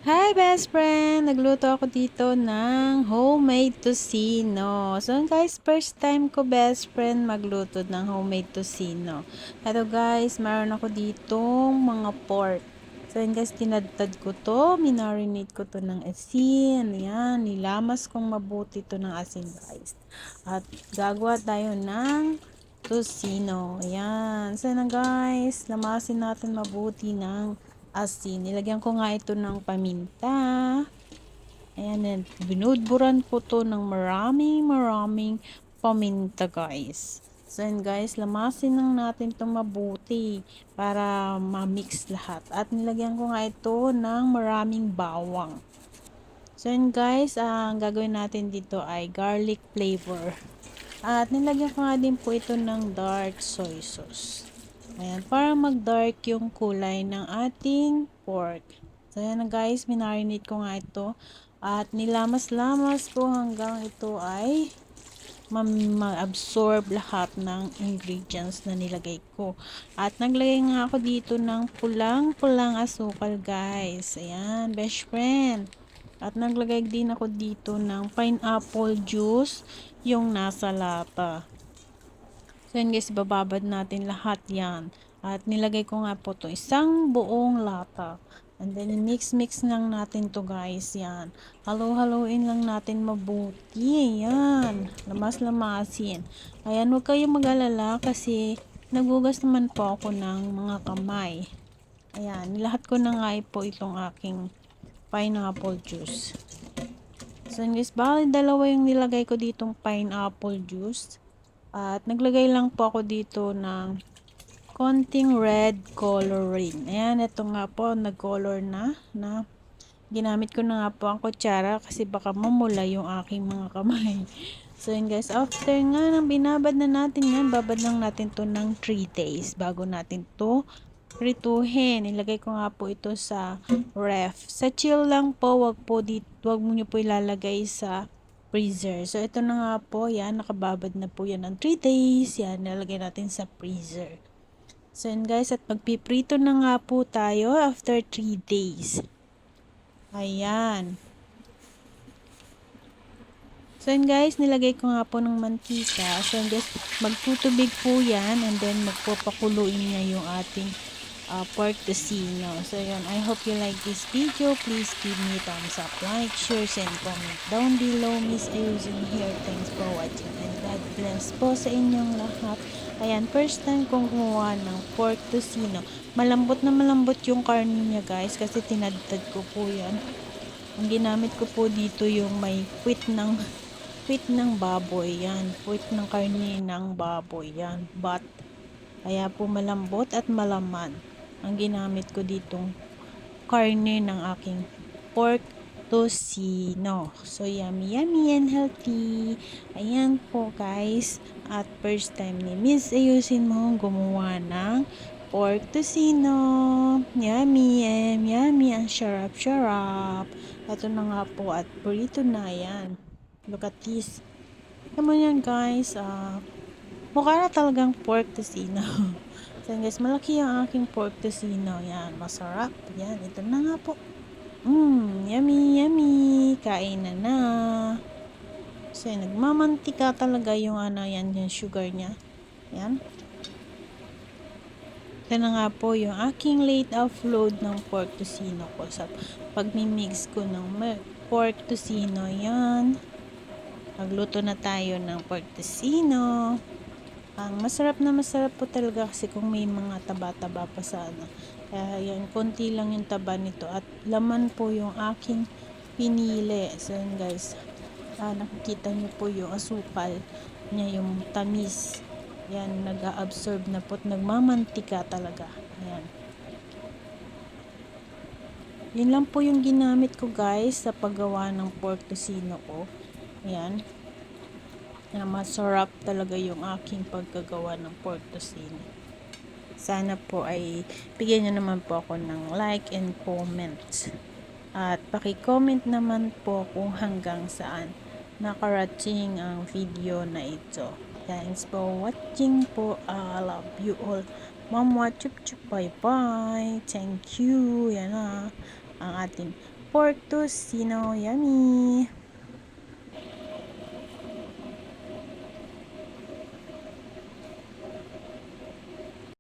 Hi best friend! Nagluto ako dito ng homemade tocino. So guys, first time ko best friend magluto ng homemade tocino. Ito guys, meron ako ditong mga pork. So yun guys, tinadtad ko to, minarinate ko to ng asin. Ayan, nilamas kong mabuti to ng asin guys. At gagawa tayo ng tocino. Ayan. So na guys, lamasin natin mabuti ng asin. Nilagyan ko nga ito ng paminta. Ayan, and binudburan ko to ng maraming paminta guys. So yun guys, lamasin lang natin to mabuti para ma-mix lahat. At nilagyan ko nga ito ng maraming bawang. So yun guys, ang gagawin natin dito ay garlic flavor. At nilagyan ko nga din po ito ng dark soy sauce. Ayan, para mag-dark yung kulay ng ating pork. So, ayan na guys, minarinate ko nga ito. At nilamas-lamas ko hanggang ito ay ma-absorb lahat ng ingredients na nilagay ko. At naglagay nga ako dito ng pulang-pulang asukal guys. Ayan, best friend. At naglagay din ako dito ng pineapple juice yung nasa lata. So yun guys, bababad natin lahat yan. At nilagay ko nga po to isang buong lata. And then mix lang natin to guys. Yan. Halo-haloin lang natin mabuti. Yan. Lamas-lamasin. Ayan, huwag kayong mag-alala kasi nagugas naman po ako ng mga kamay. Ayan, nilahat ko na nga po itong aking pineapple juice. So guys, bali dalawa yung nilagay ko ditong pineapple juice. At naglagay lang po ako dito ng konting red coloring. Ayan, ito nga po, nag-color na ginamit ko na nga po ang kutsara kasi baka mamula yung aking mga kamay. So yun guys, after nga nang binabad na natin yan, babad lang natin to ng 3 days bago natin to prituhin. Ilagay ko nga po ito sa ref. Sa chill lang po, wag mo nyo po ilalagay sa freezer. So ito na nga po, yan, nakababad na po yan ng 3 days. Yan, nilagay natin sa freezer. So yun guys, at magpiprito na nga po tayo after 3 days. Ayan. So yun guys, nilagay ko nga po ng mantika. So yun guys, magtutubig po yan and then magpapakuluin niya yung ating pork tocino. So yun, I hope you like this video. Please give me thumbs up, like, share, and comment down below. Miss Ayusin here. Thanks for watching and God bless po sa inyong lahat. Ayan, first time kong gumawa ng pork tocino. Malambot na malambot yung karne niya guys kasi tinadtad ko po yan. Ang ginamit ko po dito yung may puwit ng baboy yan. Puwit ng karne ng baboy yan. But, kaya po malambot at malaman ang ginamit ko ditong karne ng aking pork tocino. So, yummy and healthy. Ayan po guys. At first time ni Miss Ayusin mo gumawa ng pork tocino. Yummy. Ang sarap. Ito na nga po at burrito na yan. Look at this. Come on yan guys. Mukha na talagang pork tocino. So guys, malaki ang aking pork tocino. Yan, masarap. Yan, ito na nga po. Yummy. Kain na. So yan, nagmamantika talaga yung yan, yung sugar niya. Yan. Ito na nga po yung aking late upload ng pork tocino ko. Sa pagmimix ko ng pork tocino. Yan. Magluto na tayo ng pork tocino. Ang masarap po talaga kasi kung may mga taba-taba pa sa Kaya yan, konti lang yung taba nito. At laman po yung aking pinili. So yun guys, nakikita nyo po yung asukal niya, yung tamis. Yan, nag-a-absorb na po at nagmamantika talaga. Ayan. Yun lang po yung ginamit ko guys sa paggawa ng pork tocino ko. Ayan. Na masarap talaga yung aking pagkagawa ng pork tocino. Sana po ay bigyan nyo naman po ako ng like and comment. At paki-comment naman po kung hanggang saan nakarating ang video na ito. Thanks for watching po. I love you all. Mama, chup chup, bye bye. Thank you. Yan na ang ating pork tocino. Yummy!